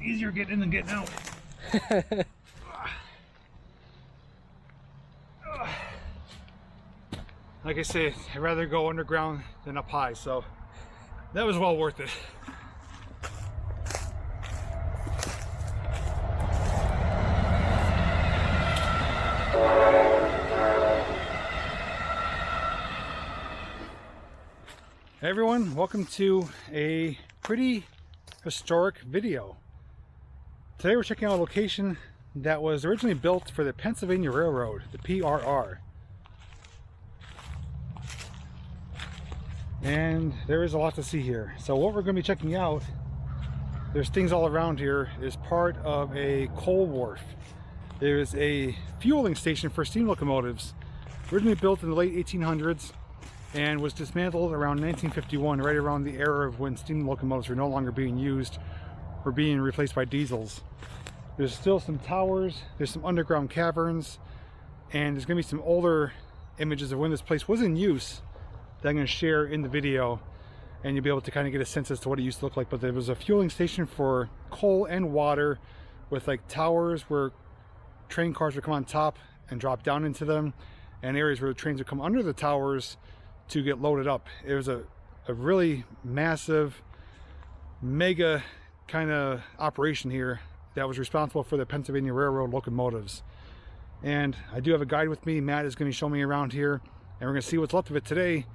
easier getting in than getting out. Like I say, I'd rather go underground than up high, so that was well worth it. Hey everyone, welcome to a pretty historic video. Today we're checking out a location that was originally built for the Pennsylvania Railroad, the PRR. And there is a lot to see here. So what we're going to be checking out, there's things all around here, is part of a coal wharf. There's a fueling station for steam locomotives, originally built in the late 1800s. And was dismantled around 1951, right around the era of when steam locomotives were no longer being used or being replaced by diesels. There's still some towers, there's some underground caverns, and there's going to be some older images of when this place was in use that I'm going to share in the video, and you'll be able to kind of get a sense as to what it used to look like. But there was a fueling station for coal and water with like towers where train cars would come on top and drop down into them, and areas where the trains would come under the towers to get loaded up. It was a really massive, mega kind of operation here that was responsible for the Pennsylvania Railroad locomotives. And I do have a guide with me. Matt is going to show me around here, and we're going to see what's left of it today.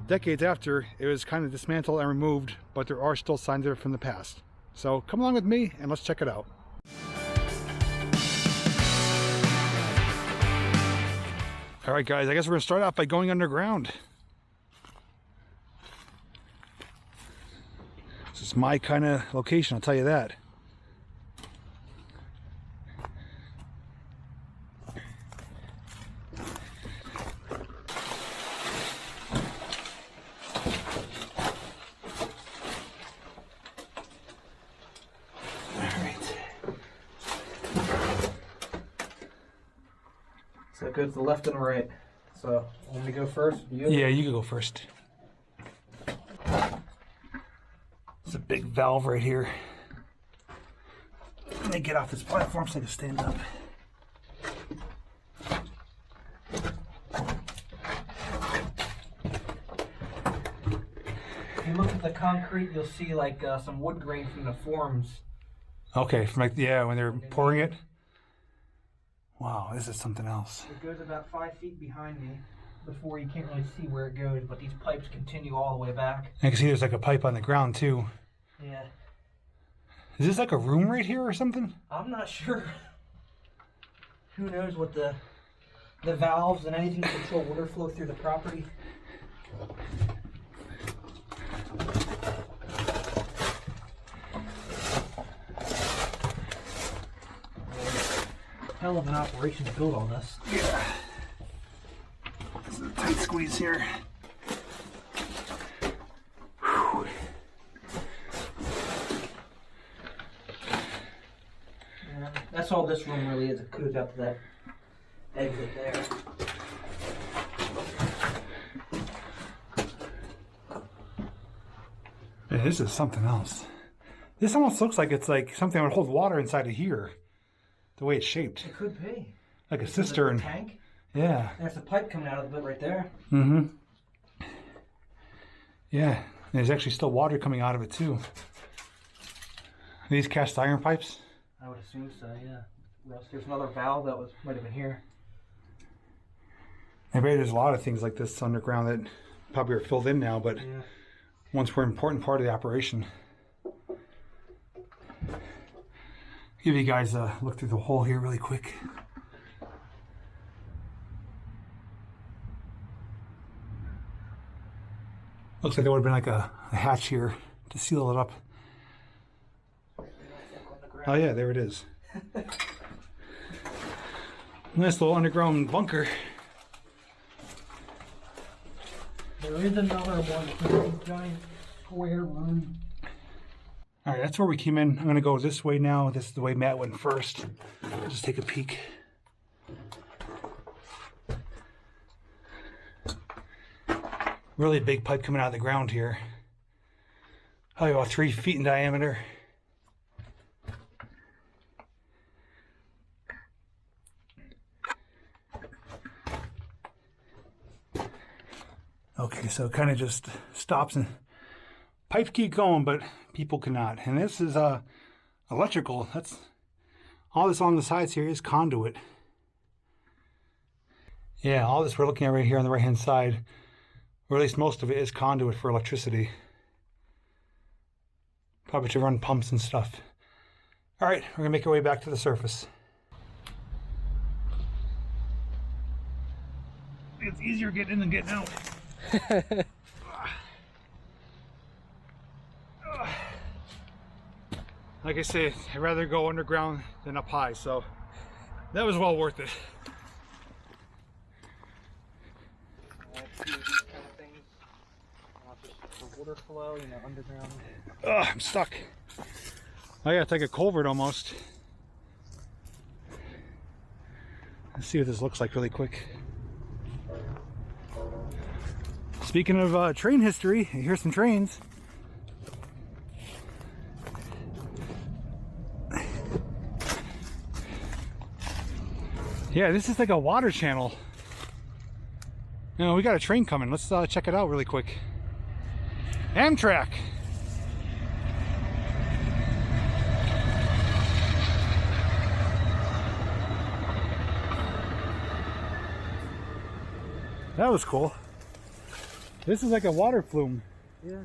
Decades after, it was kind of dismantled and removed, but there are still signs of it from the past. So come along with me and let's check it out. All right, guys, I guess we're gonna start off by going underground. This is my kind of location, I'll tell you that. So it goes to the left and right. So, want me to go first? Yeah, you can go first. There's a big valve right here. Let me get off this platform so I can stand up. If you look at the concrete, you'll see like some wood grain from the forms. Okay, from like, yeah, when they're pouring it. Wow, this is something else. It goes about 5 feet behind me. Before you can't really see where it goes, but these pipes continue all the way back. I can see there's like a pipe on the ground too. Yeah. Is this like a room right here or something? I'm not sure. Who knows what the valves and anything to control water flow through the property. Hell of an operation to build all this. Yeah. This is a tight squeeze here. Whew. Yeah, that's all this room really is. It goes out to that exit there. Yeah, this is something else. This almost looks like it's like something that would hold water inside of here. The way it's shaped. It could be. Like a cistern. Like a tank. Yeah. There's a pipe coming out of it right there. Mm-hmm. Yeah. And there's actually still water coming out of it too. Are these cast iron pipes? I would assume so, yeah. Russ, there's another valve that might have been here. I bet there's a lot of things like this underground that probably are filled in now, but yeah. once were an important part of the operation. Give you guys a look through the hole here really quick. Looks like there would have been like a hatch here to seal it up. Oh yeah, there it is. Nice little underground bunker. There is another one, a giant square room. All right, that's where we came in. I'm gonna go this way now. This is the way Matt went first. Just take a peek. Really big pipe coming out of the ground here. Probably about 3 feet in diameter. Okay, so it kind of just stops and pipes keep going, but people cannot. And this is electrical. That's all this on the sides here is conduit. Yeah, all this we're looking at right here on the right hand side, or at least most of it, is conduit for electricity. Probably to run pumps and stuff. All right, we're gonna make our way back to the surface. It's easier getting in than getting out. Like I say, I'd rather go underground than up high, so that was well worth it. Water flow, you know, underground. I'm stuck. I gotta take a culvert almost. Let's see what this looks like really quick. Speaking of train history, here's some trains. Yeah, this is like a water channel. You know, we got a train coming. Let's check it out really quick. Amtrak. That was cool. This is like a water flume. Yeah.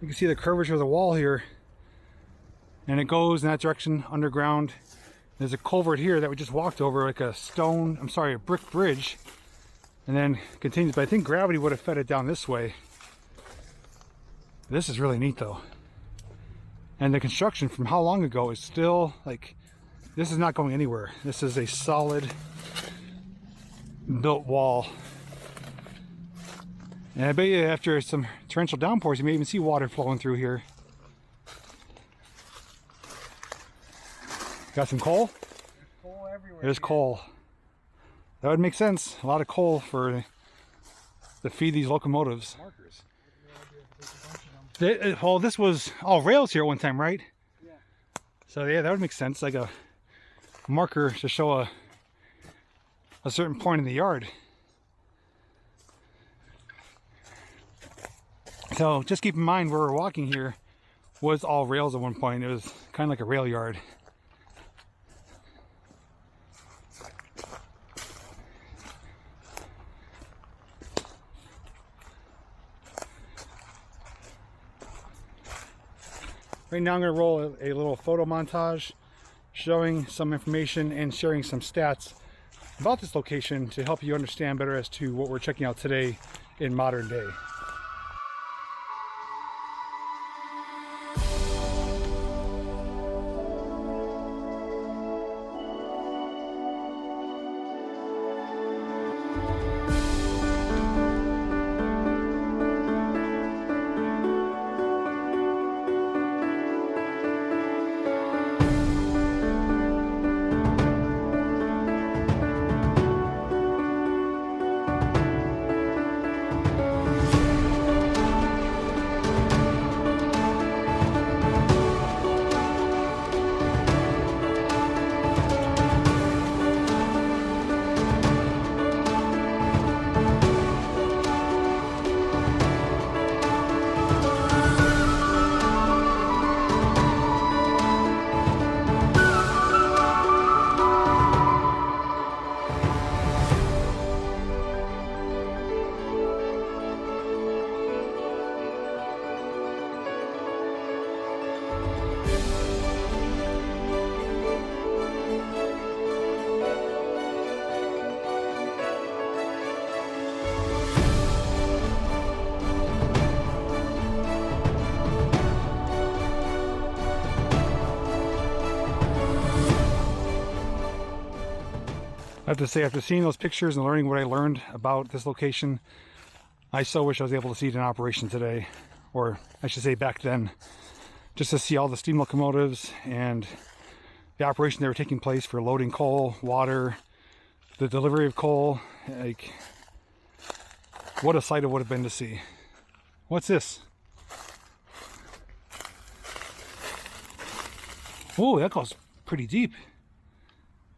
You can see the curvature of the wall here. And it goes in that direction underground. There's a culvert here that we just walked over, like a brick bridge. And then continues, but I think gravity would have fed it down this way. This is really neat though. And the construction from how long ago is still like, this is not going anywhere. This is a solid built wall. And I bet you after some torrential downpours, you may even see water flowing through here. Got some coal? There's coal everywhere. There's coal. That would make sense. A lot of coal to feed these locomotives. Markers. Well, this was all rails here at one time, right? Yeah. So yeah, that would make sense. Like a marker to show a certain point in the yard. So just keep in mind where we're walking here was all rails at one point. It was kind of like a rail yard. Right now I'm going to roll a little photo montage showing some information and sharing some stats about this location to help you understand better as to what we're checking out today in modern day. I have to say, after seeing those pictures and learning what I learned about this location, I so wish I was able to see it in operation today, or I should say back then, just to see all the steam locomotives and the operation that were taking place for loading coal, water, the delivery of coal. Like, what a sight it would have been to see. What's this? Oh, that goes pretty deep.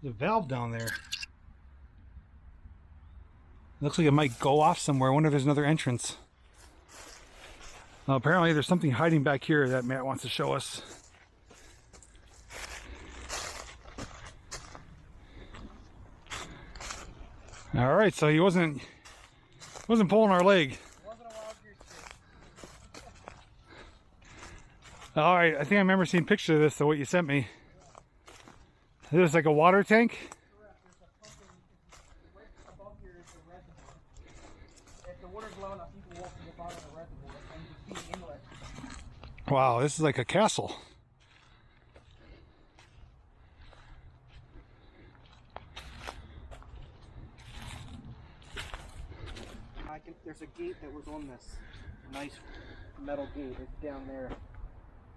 There's a valve down there. Looks like it might go off somewhere. I wonder if there's another entrance. Apparently there's something hiding back here that Matt wants to show us. All right, so he wasn't pulling our leg. All right, I think I remember seeing pictures of this, so what you sent me. This is like a water tank? Correct. There's a pumping, right above here is the reservoir. If the water's low enough, you can walk to the bottom of the reservoir and you can see the inlet. Wow, this is like a castle. There's a gate that was on this nice metal gate. It's down there.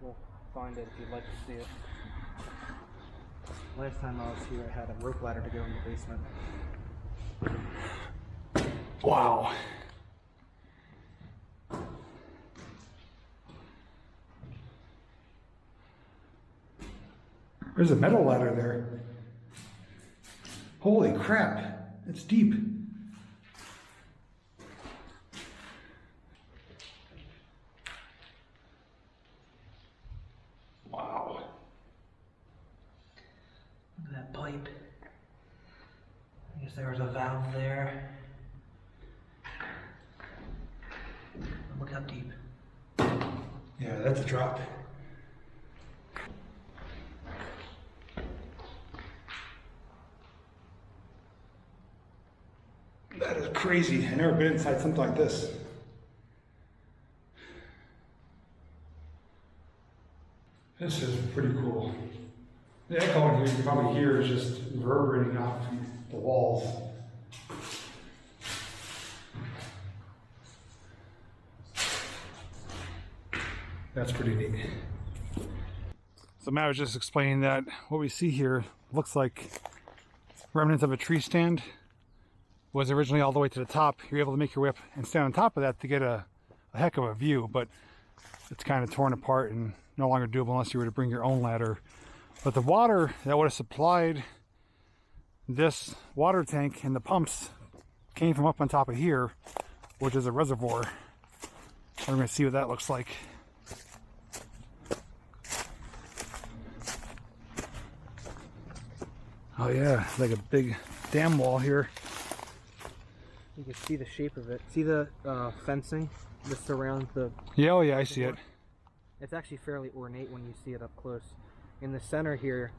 We'll find it if you'd like to see it. Last time I was here, I had a rope ladder to go in the basement. Wow. There's a metal ladder there. Holy crap, it's deep. Wow. Look at that pipe. I guess there was a valve there. Look how deep. Yeah, that's a drop. That is crazy. I've never been inside something like this. This is pretty cool. The echo in here, you can probably hear, is just reverberating off the walls. That's pretty neat. So Matt was just explaining that what we see here looks like remnants of a tree stand. Was originally all the way to the top. You're able to make your way up and stand on top of that to get a heck of a view, but it's kind of torn apart and no longer doable unless you were to bring your own ladder. But the water that would have supplied this water tank and the pumps came from up on top of here, which is a reservoir. We're going to see what that looks like. Oh yeah, like a big dam wall here. You can see the shape of it. See the fencing that surrounds the... Yeah, oh yeah, I see it. It's actually fairly ornate when you see it up close. In the center here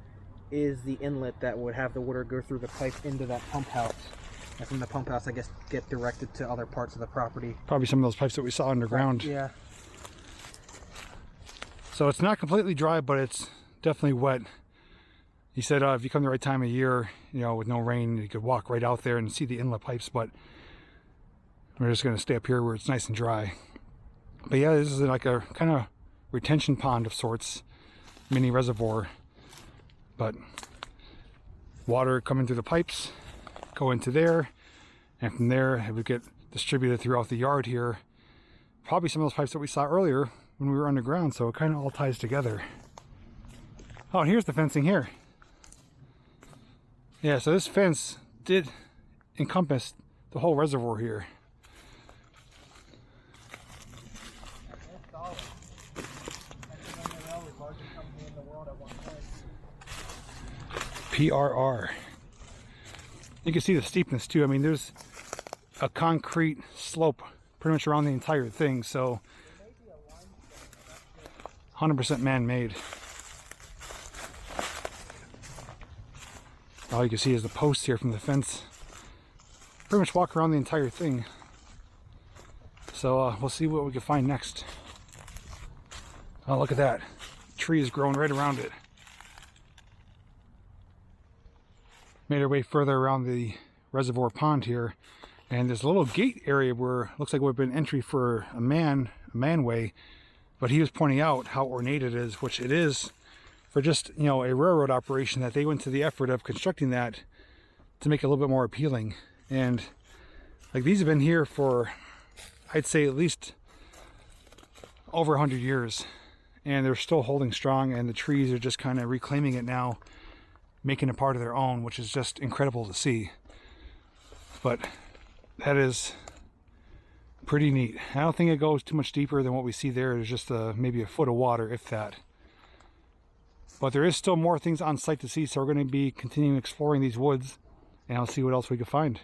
is the inlet that would have the water go through the pipe into that pump house. And from the pump house, I guess, get directed to other parts of the property. Probably some of those pipes that we saw underground. Yeah. So it's not completely dry, but it's definitely wet. He said if you come the right time of year, you know, with no rain, you could walk right out there and see the inlet pipes, but we're just going to stay up here where it's nice and dry. But yeah, this is like a kind of retention pond of sorts, mini reservoir, but water coming through the pipes, go into there, and from there it would get distributed throughout the yard here. Probably some of those pipes that we saw earlier when we were underground, so it kind of all ties together. Oh, and here's the fencing here. Yeah, so this fence did encompass the whole reservoir here. PRR. You can see the steepness too. I mean, there's a concrete slope pretty much around the entire thing, so 100% man-made. All you can see is the posts here from the fence. Pretty much walk around the entire thing. So we'll see what we can find next. Oh, look at that. Trees growing right around it. Made our way further around the reservoir pond here, and there's a little gate area where it looks like it would have been entry for a manway, but he was pointing out how ornate it is, which it is for just, you know, a railroad operation, that they went to the effort of constructing that to make it a little bit more appealing. And like, these have been here for, I'd say, at least over 100 years, and they're still holding strong, and the trees are just kind of reclaiming it now, making it part of their own, which is just incredible to see. But that is Pretty neat. I don't think it goes too much deeper than what we see there. There's just maybe a foot of water, if that. But there is still more things on site to see, so we're going to be continuing exploring these woods, and I'll see what else we can find.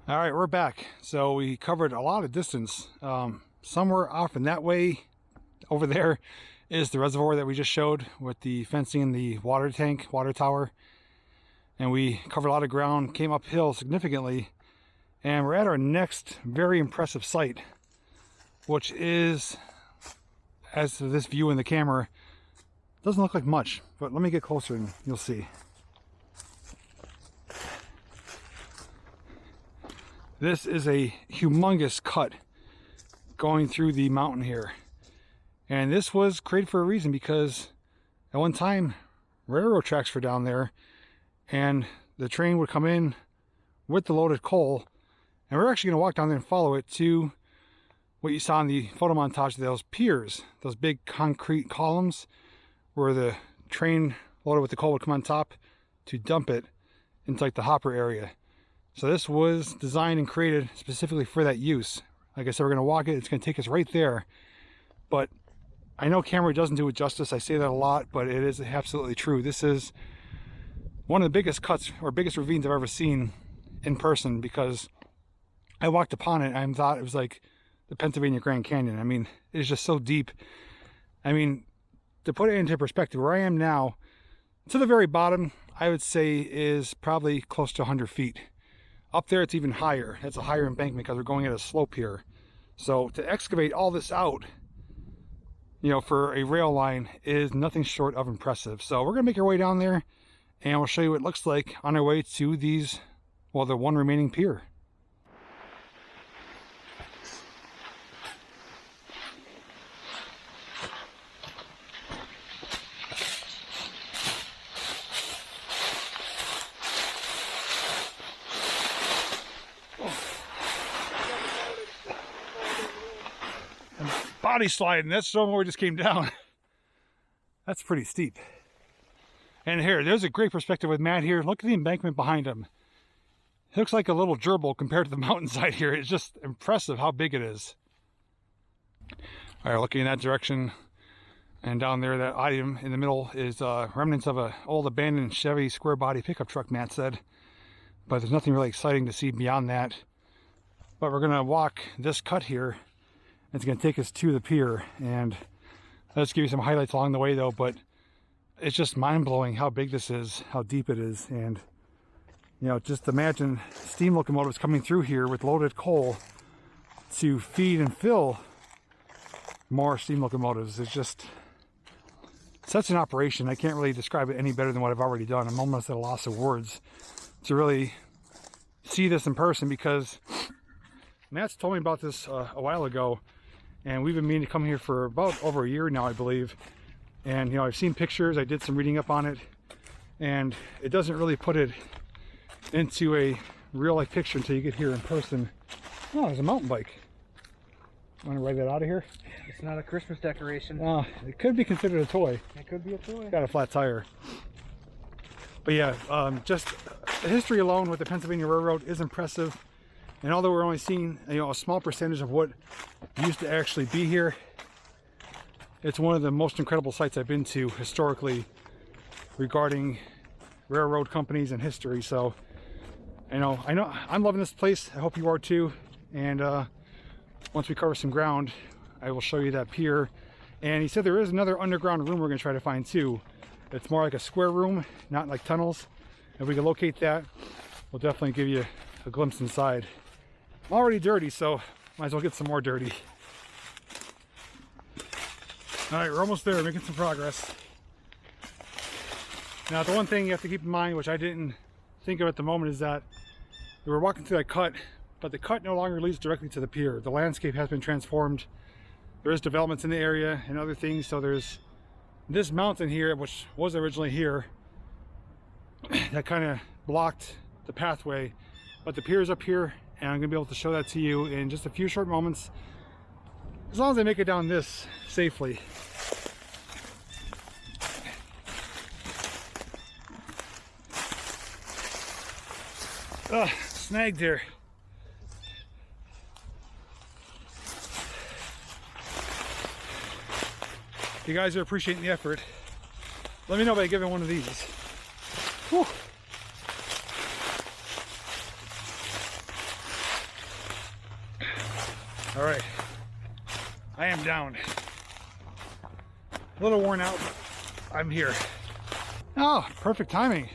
All right, we're back. So we covered a lot of distance. Somewhere off in that way, over there, is the reservoir that we just showed with the fencing and the water tank, water tower. And we covered a lot of ground, came uphill significantly, and we're at our next very impressive site, which is, as to this view in the camera, doesn't look like much, but let me get closer and you'll see. This is a humongous cut going through the mountain here. And this was created for a reason, because at one time railroad tracks were down there and the train would come in with the loaded coal, and we're actually going to walk down there and follow it to what you saw in the photo montage, those piers, those big concrete columns where the train loaded with the coal would come on top to dump it into like the hopper area. So this was designed and created specifically for that use. Like I said, we're going to walk it. It's going to take us right there. But I know camera doesn't do it justice. I say that a lot, but it is absolutely true. This is one of the biggest cuts or biggest ravines I've ever seen in person, because I walked upon it and I thought it was like the Pennsylvania Grand Canyon. I mean, it's just so deep. I mean, to put it into perspective, where I am now, to the very bottom, I would say is probably close to 100 feet. Up there, it's even higher. It's a higher embankment because we're going at a slope here. So to excavate all this out, you know, for a rail line is nothing short of impressive. So we're going to make our way down there, and we'll show you what it looks like on our way to these, well, the one remaining pier. Body sliding. That's somewhere we just came down. That's pretty steep. And here, there's a great perspective with Matt here. Look at the embankment behind him. It looks like a little gerbil compared to the mountainside here. It's just impressive how big it is. All right, looking in that direction, and down there, that item in the middle is remnants of an old abandoned Chevy square body pickup truck, Matt said. But there's nothing really exciting to see beyond that. But we're gonna walk this cut here. It's going to take us to the pier, and I'll just give you some highlights along the way though, but it's just mind-blowing how big this is, how deep it is. And you know, just imagine steam locomotives coming through here with loaded coal to feed and fill more steam locomotives. It's just such an operation. I can't really describe it any better than what I've already done. I'm almost at a loss of words to really see this in person, because Matt's told me about this a while ago, and we've been meaning to come here for about over a year now, I believe. And you know, I've seen pictures, I did some reading up on it, and it doesn't really put it into a real life picture until you get here in person. Oh, there's a mountain bike. Want to ride that out of here? It's not a Christmas decoration. It could be considered a toy. It could be a toy. Got a flat tire. But yeah, just the history alone with the Pennsylvania Railroad is impressive. And although we're only seeing, you know, a small percentage of what used to actually be here, it's one of the most incredible sites I've been to historically regarding railroad companies and history. So, I know I'm loving this place. I hope you are too. And once we cover some ground, I will show you that pier. And he said there is another underground room we're going to try to find too. It's more like a square room, not like tunnels. If we can locate that, we'll definitely give you a glimpse inside. I'm already dirty, so might as well get some more dirty. All right, we're almost there, making some progress. Now, the one thing you have to keep in mind, which I didn't think of at the moment, is that we were walking through that cut, but the cut no longer leads directly to the pier. The landscape has been transformed. There is developments in the area and other things, so there's this mountain here, which was originally here, that kind of blocked the pathway, but the pier is up here, and I'm gonna be able to show that to you in just a few short moments, as long as I make it down this safely. Snagged here. you guys are appreciating the effort, let me know by giving one of these. Whew. All right, I am down. A little worn out, I'm here. Oh, perfect timing.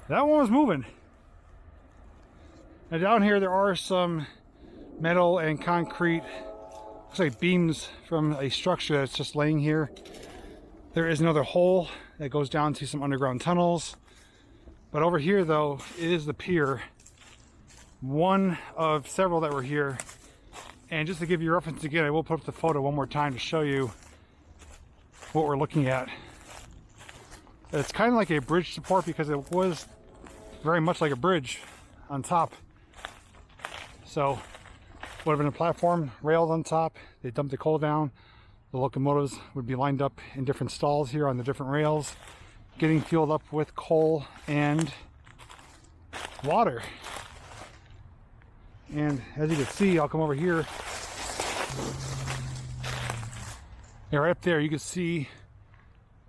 That one was moving. Now down here there are some metal and concrete, looks like beams from a structure that's just laying here. There is another hole that goes down to some underground tunnels. But over here though is the pier, one of several that were here. And just to give you a reference again, I will put up the photo one more time to show you what we're looking at. It's kind of like a bridge support because it was very much like a bridge on top. So would have been a platform, rails on top. They dumped the coal down. The locomotives would be lined up in different stalls here on the different rails, getting fueled up with coal and water. And as you can see, I'll come over here. Yeah, right up there, you can see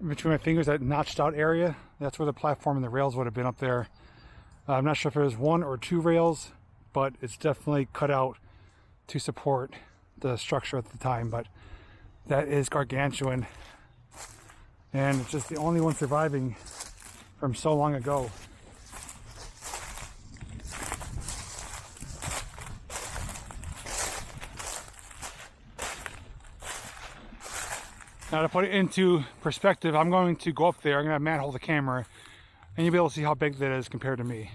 between my fingers that notched out area. That's where the platform and the rails would have been up there. I'm not sure if it was one or two rails, but it's definitely cut out to support the structure at the time. But that is gargantuan, and it's just the only one surviving from so long ago. Now to put it into perspective, I'm going to go up there, I'm going to manhole the camera, and you'll be able to see how big that is compared to me.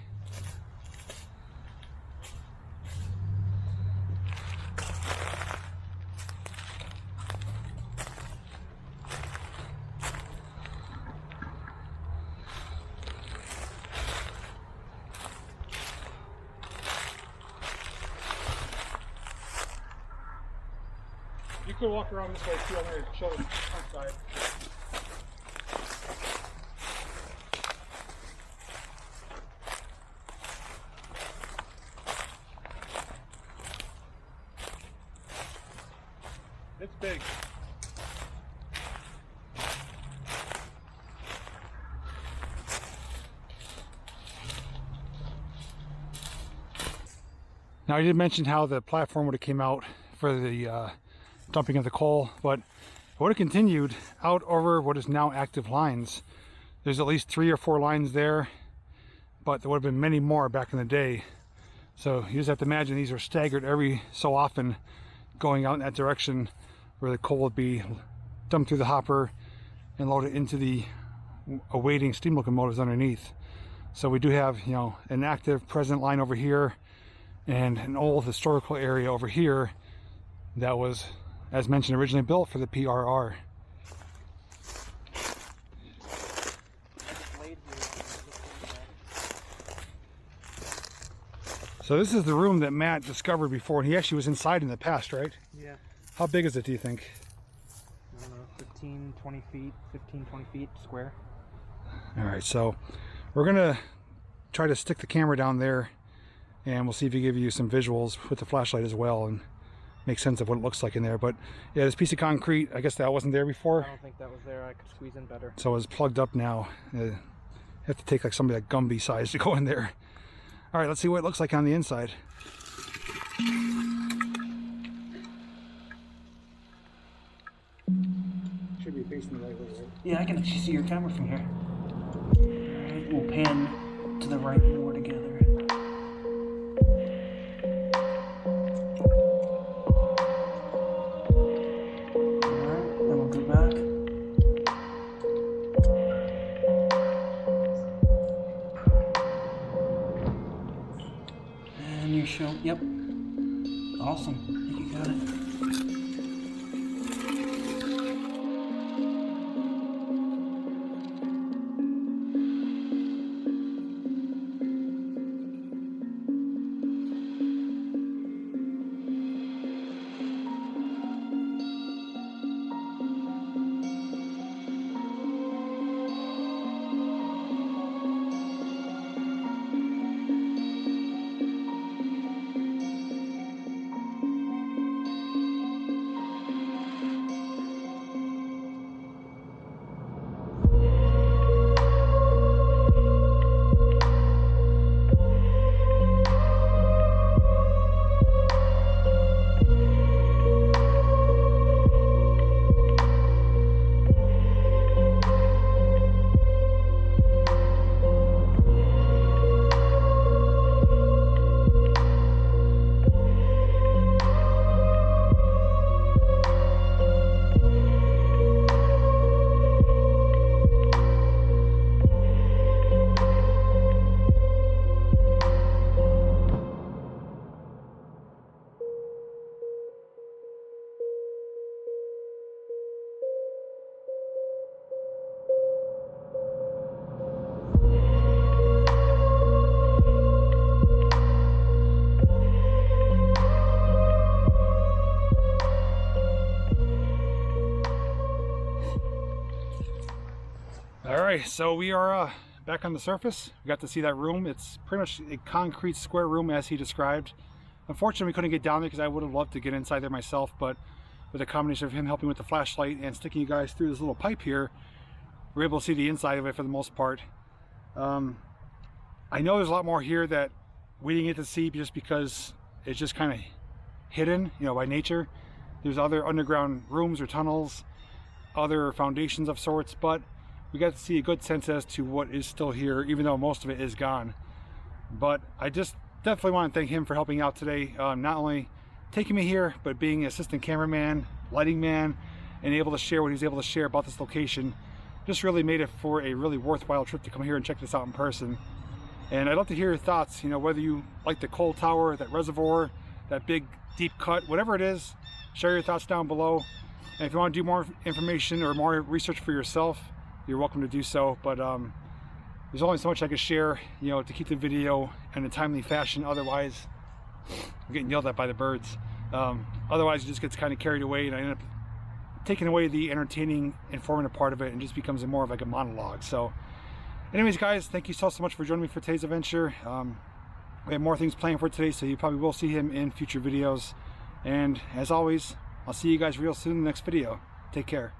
You could walk around this way too. I'm going to show the front side. It's big. Now I did mention how the platform would have came out for the dumping of the coal, but it would have continued out over what is now active lines. There's at least 3 or 4 lines there, but there would have been many more back in the day. So you just have to imagine these are staggered every so often, going out in that direction where the coal would be dumped through the hopper and loaded into the awaiting steam locomotives underneath. So we do have, you know, an active present line over here and an old historical area over here that was, as mentioned, originally built for the PRR. So this is the room that Matt discovered before, and he actually was inside in the past, right? Yeah. How big is it, do you think? I don't know, 15, 20 feet, 15, 20 feet square. All right, so we're gonna try to stick the camera down there, and we'll see if we give you some visuals with the flashlight as well, and make sense of what it looks like in there. But yeah, this piece of concrete, I guess that wasn't there before. I don't think that was there. I could squeeze in better. So it's plugged up now. Have to take like somebody like Gumby size to go in there. All right, let's see what it looks like on the inside. Should be facing the right way, right? Yeah, I can actually see your camera from here. Alright, we'll pan to the right more together. Alright, then we'll go back. And you show, yep. Awesome, I think you got it. Alright, so we are back on the surface. We got to see that room. It's pretty much a concrete square room as he described. Unfortunately, we couldn't get down there because I would have loved to get inside there myself, but with a combination of him helping with the flashlight and sticking you guys through this little pipe here, we're able to see the inside of it for the most part. I know there's a lot more here that we didn't get to see just because it's just kind of hidden, you know, by nature. There's other underground rooms or tunnels, other foundations of sorts, but we got to see a good sense as to what is still here, even though most of it is gone. But I just definitely want to thank him for helping out today, not only taking me here, but being assistant cameraman, lighting man, and able to share what he's able to share about this location. Just really made it for a really worthwhile trip to come here and check this out in person. And I'd love to hear your thoughts, you know, whether you like the coal tower, that reservoir, that big deep cut, whatever it is, share your thoughts down below. And if you want to do more information or more research for yourself, you're welcome to do so. But there's only so much I can share, you know, to keep the video in a timely fashion. Otherwise, I'm getting yelled at by the birds. Otherwise, it just gets kind of carried away, and I end up taking away the entertaining, informative part of it, and just becomes more of like a monologue. So anyways, guys, thank you so much for joining me for today's adventure. We have more things planned for today, so you probably will see him in future videos. And as always, I'll see you guys real soon in the next video. Take care.